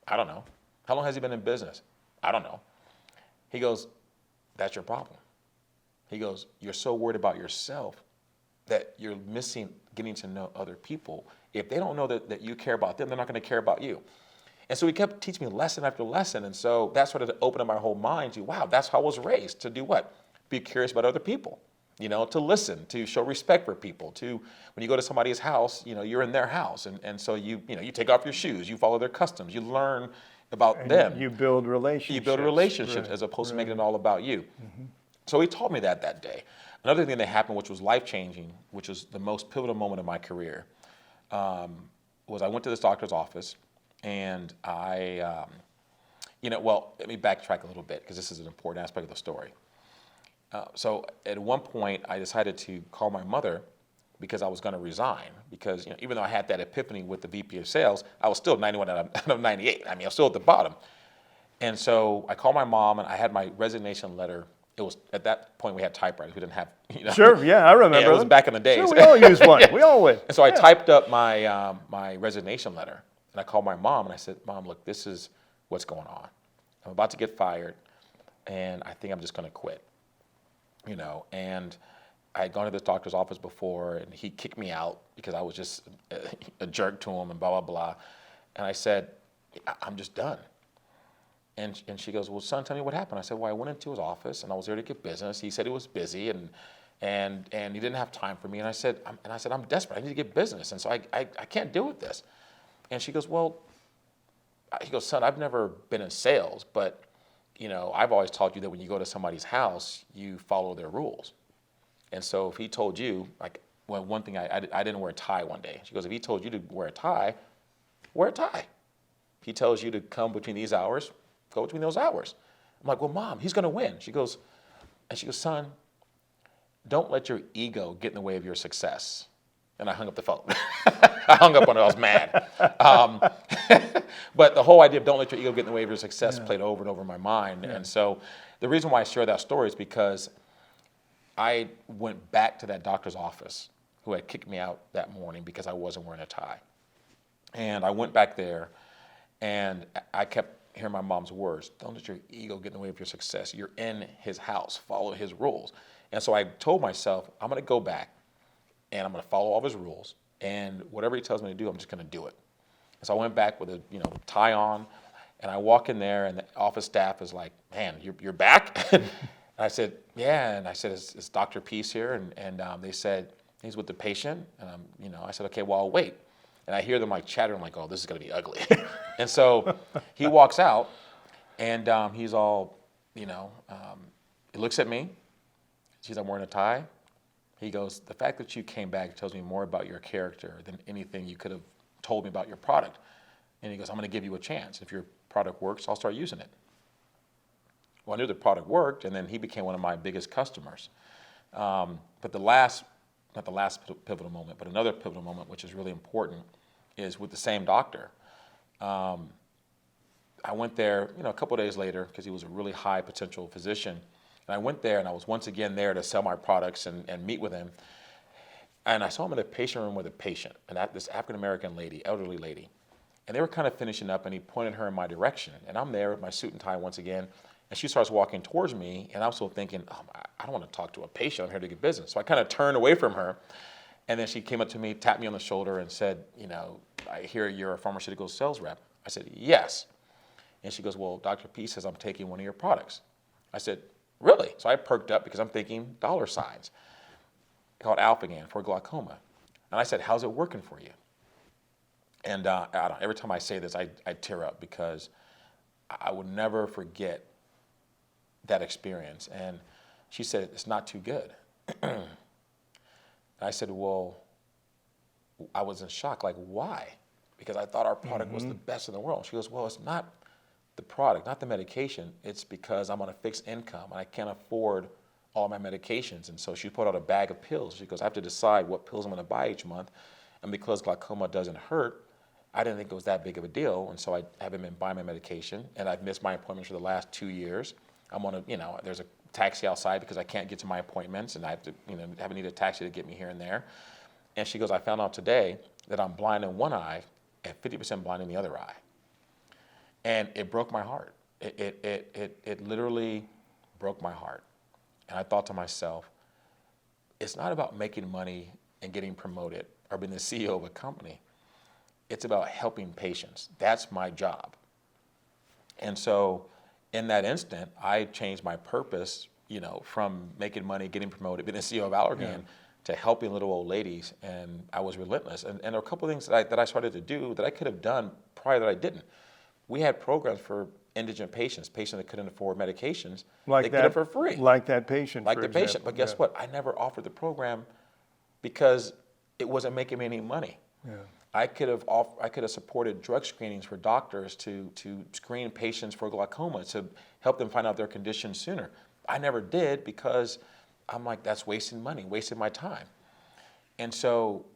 I don't know. How long has he been in business? I don't know. He goes, that's your problem. He goes, you're so worried about yourself that you're missing getting to know other people. If they don't know that you care about them, they're not going to care about you. And so he kept teaching me lesson after lesson. And so that started to open up my whole mind to, wow, that's how I was raised, to do what? Be curious about other people, to listen, to show respect for people, to when you go to somebody's house, you're in their house. And so you take off your shoes, you follow their customs, you learn about them. You build relationships. You build relationships as opposed to making it all about you. Mm-hmm. So he taught me that day. Another thing that happened, which was life-changing, which was the most pivotal moment of my career, was I went to this doctor's office. And let me backtrack a little bit because this is an important aspect of the story. So at one point, I decided to call my mother because I was going to resign. Because even though I had that epiphany with the VP of sales, I was still 91 out of 98. I mean, I was still at the bottom. And so I called my mom, and I had my resignation letter. It was at that point we had typewriters. We didn't have, Sure, yeah, I remember. Yeah, it was back in the days. Sure, we all used one. We all would. And so I typed up my my resignation letter. And I called my mom and I said, Mom, look, this is what's going on. I'm about to get fired and I think I'm just going to quit. And I had gone to this doctor's office before and he kicked me out because I was just a jerk to him and blah, blah, blah. And I said, I'm just done. And she goes, well, son, tell me what happened. I said, well, I went into his office and I was there to get business. He said he was busy and he didn't have time for me. And I said, I'm desperate. I need to get business. And so I can't deal with this. And she goes, well, he goes, son, I've never been in sales, but, I've always taught you that when you go to somebody's house, you follow their rules. And so if he told you, like, well, one thing, I didn't wear a tie one day. She goes, if he told you to wear a tie, wear a tie. If he tells you to come between these hours, go between those hours. I'm like, well, Mom, he's going to win. She goes, son, don't let your ego get in the way of your success. And I hung up the phone. I hung up on it. I was mad. But the whole idea of don't let your ego get in the way of your success played over and over in my mind. And so the reason why I share that story is because I went back to that doctor's office who had kicked me out that morning because I wasn't wearing a tie. And I went back there, and I kept hearing my mom's words. Don't let your ego get in the way of your success. You're in his house. Follow his rules. And so I told myself, I'm going to go back, and I'm going to follow all of his rules. And whatever he tells me to do, I'm just going to do it. And so I went back with a tie on, and I walk in there, and the office staff is like, man, you're back? And I said, yeah. And I said, is Dr. Peace here? And they said, he's with the patient. And I said, okay, well, I'll wait. And I hear them like chattering, like, oh, this is going to be ugly. And so he walks out, and he's all, he looks at me. Sees I'm wearing a tie. He goes, the fact that you came back tells me more about your character than anything you could have told me about your product. And he goes, I'm going to give you a chance. If your product works, I'll start using it. Well, I knew the product worked, and then he became one of my biggest customers. But not the last pivotal moment, but another pivotal moment, which is really important, is with the same doctor. I went there, a couple of days later, because he was a really high potential physician. And I went there, and I was once again there to sell my products and meet with him. And I saw him in the patient room with a patient, and this African-American lady, elderly lady. And they were kind of finishing up, and he pointed her in my direction. And I'm there with my suit and tie once again, and she starts walking towards me, and I'm still thinking, I don't want to talk to a patient. I'm here to get business. So I kind of turned away from her. And then she came up to me, tapped me on the shoulder, and said, I hear you're a pharmaceutical sales rep. I said, yes. And she goes, well, Dr. P says I'm taking one of your products. I said, really? So I perked up because I'm thinking dollar signs. Called Alphagan for glaucoma. And I said, how's it working for you? And every time I say this, I tear up because I would never forget that experience. And she said, it's not too good. And I said, well, I was in shock. Like, why? Because I thought our product was the best in the world. She goes, well, it's not the product, not the medication. It's because I'm on a fixed income and I can't afford all my medications. And so she put out a bag of pills. She goes, I have to decide what pills I'm going to buy each month. And because glaucoma doesn't hurt, I didn't think it was that big of a deal. And so I haven't been buying my medication. And I've missed my appointments for the last 2 years. I'm on there's a taxi outside because I can't get to my appointments. And I have to, need a taxi to get me here and there. And she goes, I found out today that I'm blind in one eye and 50% blind in the other eye. And it broke my heart. It literally broke my heart. And I thought to myself, it's not about making money and getting promoted or being the CEO of a company. It's about helping patients. That's my job. And so in that instant, I changed my purpose, from making money, getting promoted, being the CEO of Allergan, to helping little old ladies. And I was relentless. And there were a couple of things that I started to do that I could have done prior that I didn't. We had programs for indigent patients that couldn't afford medications. They get it for free. Like that patient, Like the patient. But guess what? I never offered the program because it wasn't making me any money. Yeah. I could have supported drug screenings for doctors to screen patients for glaucoma, to help them find out their condition sooner. I never did because I'm like, that's wasting money, wasting my time. And so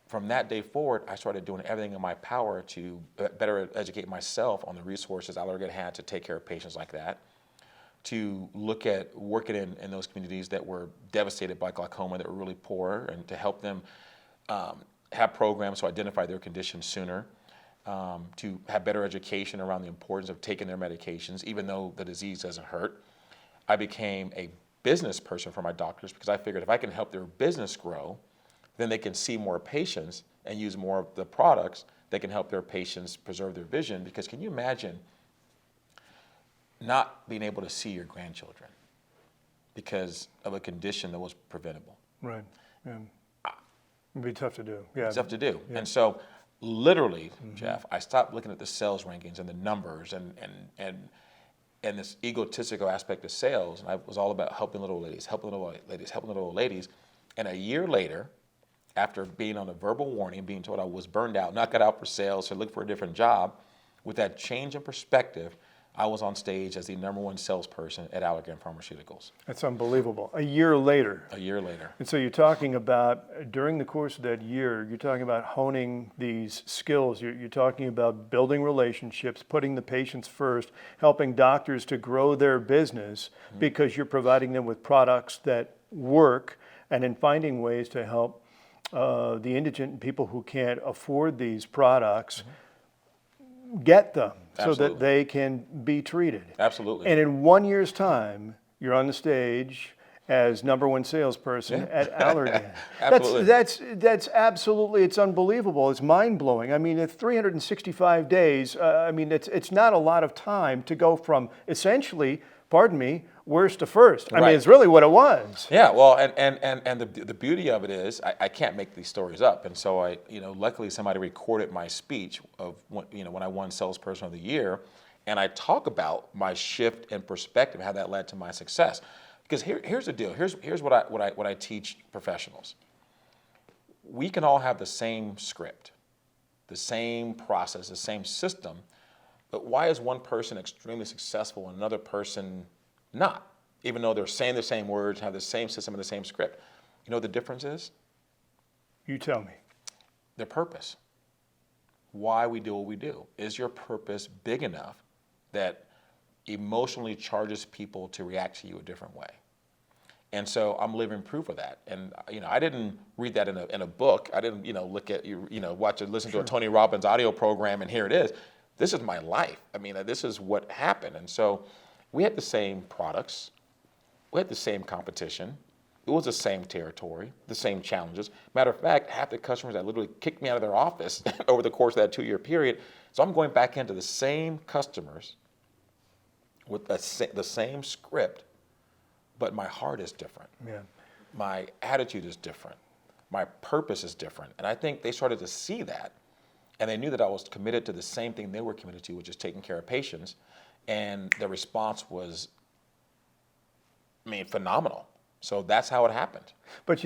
from that day forward, I started doing everything in my power to better educate myself on the resources Allergan had to take care of patients like that, to look at working in those communities that were devastated by glaucoma, that were really poor, and to help them have programs to identify their conditions sooner, to have better education around the importance of taking their medications, even though the disease doesn't hurt. I became a business person for my doctors because I figured if I can help their business grow, then they can see more patients and use more of the products that can help their patients preserve their vision. Because can you imagine not being able to see your grandchildren because of a condition that was preventable? Right. Yeah. It'd be tough to do. Yeah. It's tough to do. Yeah. And so literally, Jeff, I stopped looking at the sales rankings and the numbers and and this egotistical aspect of sales, and I was all about helping little ladies, helping little ladies, helping little old ladies. And a year later, after being on a verbal warning, being told I was burned out, not got out for sales, so look for a different job, with that change in perspective, I was on stage as the #1 salesperson at Allergan Pharmaceuticals. That's unbelievable. A year later. A year later. And so you're talking about, during the course of that year, you're talking about honing these skills. You're talking about building relationships, putting the patients first, helping doctors to grow their business because you're providing them with products that work, and in finding ways to help the indigent and people who can't afford these products get them so that they can be treated. Absolutely. And in 1 year's time, you're on the stage as #1 salesperson at Allergan. Absolutely. That's absolutely, it's unbelievable. It's mind-blowing. I mean, it's 365 days. I mean, it's not a lot of time to go from essentially, pardon me, worst to first. I mean, it's really what it was. Yeah, well, and the beauty of it is I can't make these stories up, and so luckily somebody recorded my speech of when I won Salesperson of the Year, and I talk about my shift in perspective, how that led to my success. Because here's the deal. Here's what I teach professionals. We can all have the same script, the same process, the same system, but why is one person extremely successful and another person not? Even though they're saying the same words, have the same system and the same script. You know what the difference is? You tell me. Their purpose. Why we do what we do. Is your purpose big enough that emotionally charges people to react to you a different way? And so I'm living proof of that. And I didn't read that in a book. I didn't look at listen to a Tony Robbins audio program and here it is. This is my life. I mean, this is what happened. And so we had the same products. We had the same competition. It was the same territory, the same challenges. Matter of fact, half the customers that literally kicked me out of their office over the course of that 2-year period. So I'm going back into the same customers with the same script, but my heart is different. Yeah. My attitude is different. My purpose is different. And I think they started to see that. And they knew that I was committed to the same thing they were committed to, which is taking care of patients. And the response was, phenomenal. So that's how it happened. But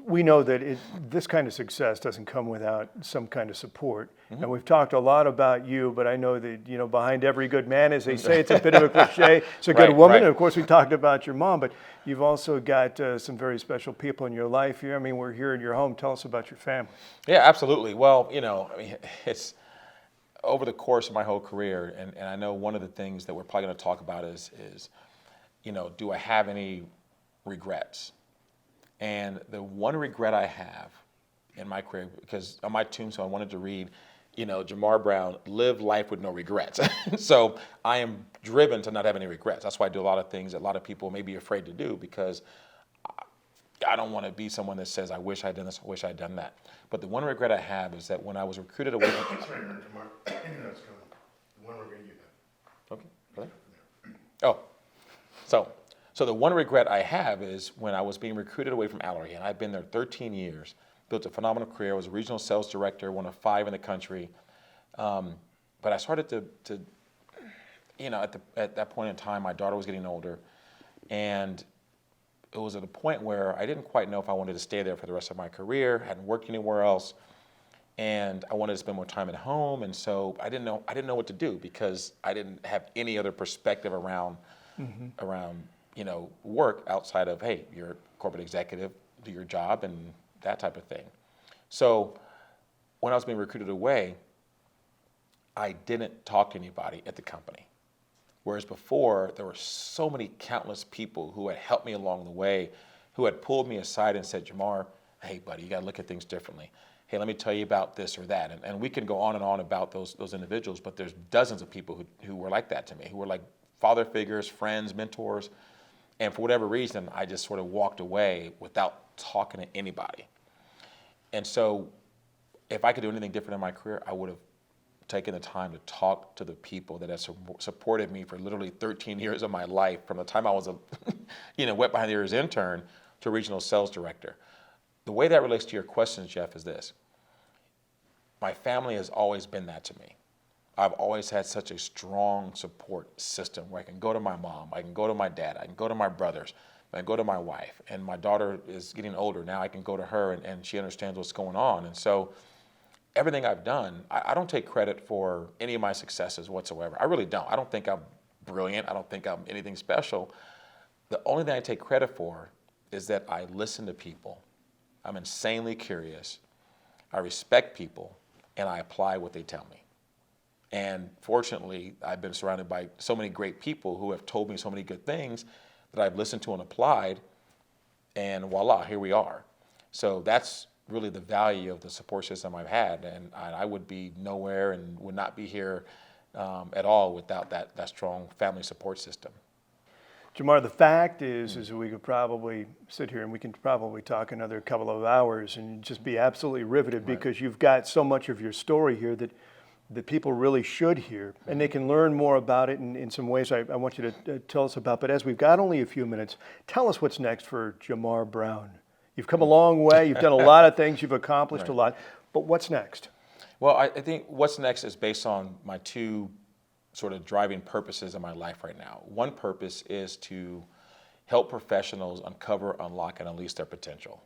we know that this kind of success doesn't come without some kind of support. And we've talked a lot about you, but I know that, behind every good man, as they say, it's a bit of a cliche, it's a good woman. And of course, we talked about your mom, but you've also got some very special people in your life here. I mean, we're here in your home. Tell us about your family. Yeah, absolutely. Well, it's over the course of my whole career, and I know one of the things that we're probably going to talk about is do I have any regrets? And the one regret I have in my career, because on my tombstone I wanted to read, JaMarr Brown, live life with no regrets. So I am driven to not have any regrets. That's why I do a lot of things that a lot of people may be afraid to do, because I don't want to be someone that says, I wish I'd done this, I wish I'd done that. But the one regret I have is that when I was recruited away from... Sorry, JaMarr. The one regret you have. Okay, really? Oh, so the one regret I have is when I was being recruited away from Allergan. I've been there 13 years, built a phenomenal career. I was a regional sales director, one of 5 in the country. But I started to at that point in time, my daughter was getting older, and it was at a point where I didn't quite know if I wanted to stay there for the rest of my career. Hadn't worked anywhere else, and I wanted to spend more time at home. And so I didn't know what to do, because I didn't have any other perspective around work outside of, hey, you're a corporate executive, do your job, and that type of thing. So when I was being recruited away, I didn't talk to anybody at the company. Whereas before, there were so many countless people who had helped me along the way, who had pulled me aside and said, JaMarr, hey, buddy, you got to look at things differently. Hey, let me tell you about this or that. And we can go on and on about those individuals, but there's dozens of people who were like that to me, who were like father figures, friends, mentors. And for whatever reason, I just sort of walked away without talking to anybody. And so if I could do anything different in my career, I would have taken the time to talk to the people that have supported me for literally 13 years of my life, from the time I was a wet behind the ears intern to regional sales director. The way that relates to your question, Jeff, is this. My family has always been that to me. I've always had such a strong support system where I can go to my mom, I can go to my dad, I can go to my brothers, I can go to my wife. And my daughter is getting older. Now I can go to her and she understands what's going on. And so everything I've done, I don't take credit for any of my successes whatsoever. I really don't. I don't think I'm brilliant. I don't think I'm anything special. The only thing I take credit for is that I listen to people. I'm insanely curious. I respect people, and I apply what they tell me. And fortunately, I've been surrounded by so many great people who have told me so many good things that I've listened to and applied, and voila, here we are. So that's really the value of the support system I've had, and I would be nowhere and would not be here at all without that strong family support system. JaMarr, the fact is we could probably sit here and we can probably talk another couple of hours and just be absolutely riveted because you've got so much of your story here that people really should hear, and they can learn more about it in some ways I want you to tell us about. But as we've got only a few minutes, tell us what's next for JaMarr Brown. You've come a long way. You've done a lot of things. You've accomplished a lot. But what's next? Well, I think what's next is based on my two sort of driving purposes in my life right now. One purpose is to help professionals uncover, unlock, and unleash their potential.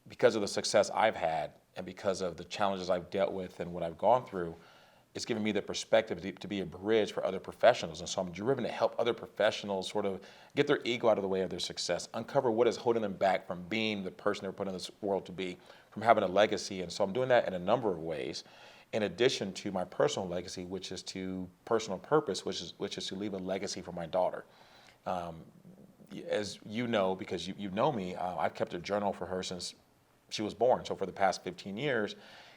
Because of the success I've had and because of the challenges I've dealt with and what I've gone through, it's given me the perspective to be a bridge for other professionals. And so I'm driven to help other professionals sort of get their ego out of the way of their success, uncover what is holding them back from being the person they're put in this world to be, from having a legacy. And so I'm doing that in a number of ways, in addition to my personal legacy, which is to personal purpose, which is to leave a legacy for my daughter. As you know, because you know me, I've kept a journal for her since she was born, so for the past 15 years.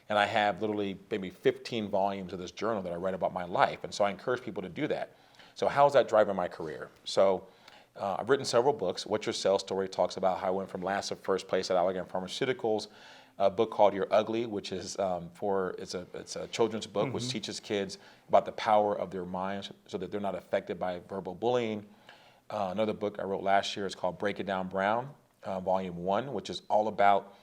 And I have literally maybe 15 volumes of this journal that I write about my life. And so I encourage people to do that. So how is that driving my career? So I've written several books. What's Your Sales Story talks about how I went from last to first place at Allergan Pharmaceuticals. A book called You're Ugly, which is it's a children's book which teaches kids about the power of their minds so that they're not affected by verbal bullying. Another book I wrote last year is called Break It Down Brown, Volume 1, which is all about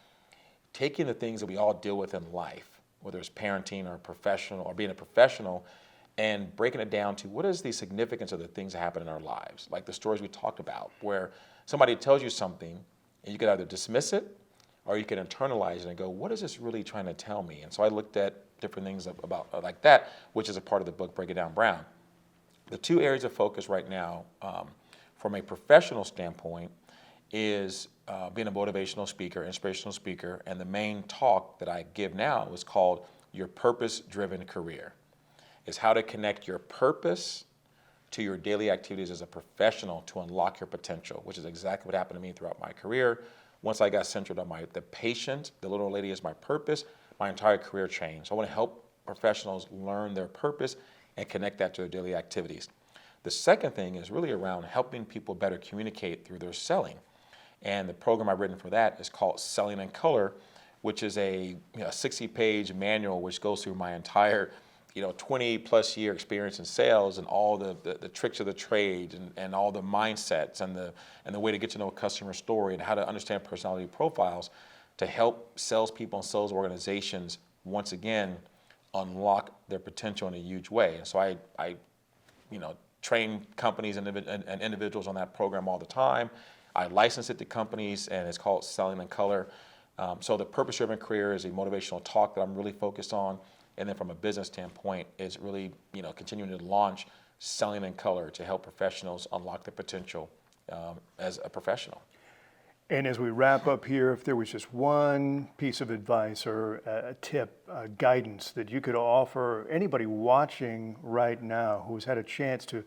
taking the things that we all deal with in life, whether it's parenting or professional or being a professional, and breaking it down to what is the significance of the things that happen in our lives, like the stories we talked about, where somebody tells you something and you can either dismiss it or you can internalize it and go, what is this really trying to tell me? And so I looked at different things about like that, which is a part of the book, Break It Down Brown. The two areas of focus right now, from a professional standpoint, is being a motivational speaker, inspirational speaker, and the main talk that I give now is called Your Purpose-Driven Career. It's how to connect your purpose to your daily activities as a professional to unlock your potential, which is exactly what happened to me throughout my career. Once I got centered on the patient, the little lady is my purpose, my entire career changed. So I want to help professionals learn their purpose and connect that to their daily activities. The second thing is really around helping people better communicate through their selling. And the program I've written for that is called Selling in Color, which is a 60-page manual which goes through my entire 20-plus year experience in sales and all the tricks of the trade and all the mindsets and the way to get to know a customer story and how to understand personality profiles to help salespeople and sales organizations once again unlock their potential in a huge way. And so I train companies and individuals on that program all the time. I license it to companies, and it's called Selling in Color. So the purpose-driven career is a motivational talk that I'm really focused on. And then from a business standpoint, it's really continuing to launch Selling in Color to help professionals unlock their potential as a professional. And as we wrap up here, if there was just one piece of advice or a tip, guidance that you could offer anybody watching right now who's had a chance to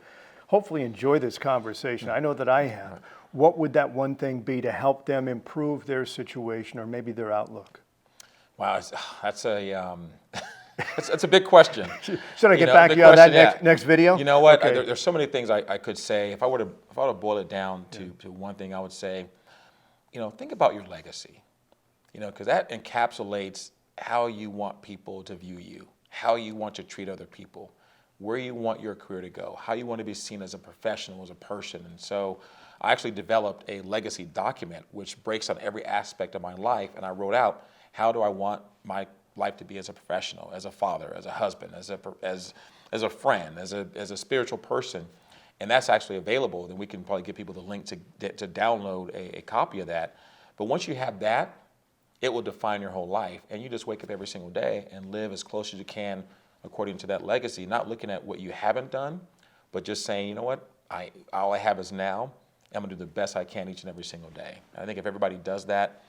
hopefully enjoy this conversation, I know that I have, what would that one thing be to help them improve their situation or maybe their outlook? Wow, that's a big question. Should I get back to you on that next video? You know what? Okay. There's so many things I could say. If I were to boil it down to one thing, I would say, think about your legacy. Because that encapsulates how you want people to view you, how you want to treat other people, where you want your career to go, how you want to be seen as a professional, as a person. And so I actually developed a legacy document which breaks down every aspect of my life, and I wrote out how do I want my life to be as a professional, as a father, as a husband, as a friend, as a spiritual person, and that's actually available, then we can probably give people the link to download a copy of that. But once you have that, it will define your whole life, and you just wake up every single day and live as close as you can according to that legacy, not looking at what you haven't done, but just saying, you know what, all I have is now. I'm gonna do the best I can each and every single day. I think if everybody does that,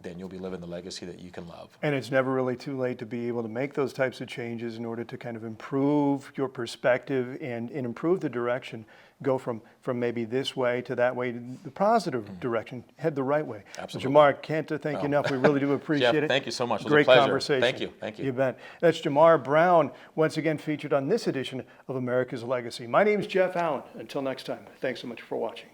then you'll be living the legacy that you can love. And it's never really too late to be able to make those types of changes in order to kind of improve your perspective and improve the direction, go from maybe this way to that way, to the positive direction, head the right way. Absolutely. JaMarr, can't thank you enough. We really do appreciate Jeff, it. thank you so much. It was Great a pleasure. conversation. Thank you. Thank you. You bet. That's JaMarr Brown, once again featured on this edition of America's Legacy. My name is Jeff Allen. Until next time, thanks so much for watching.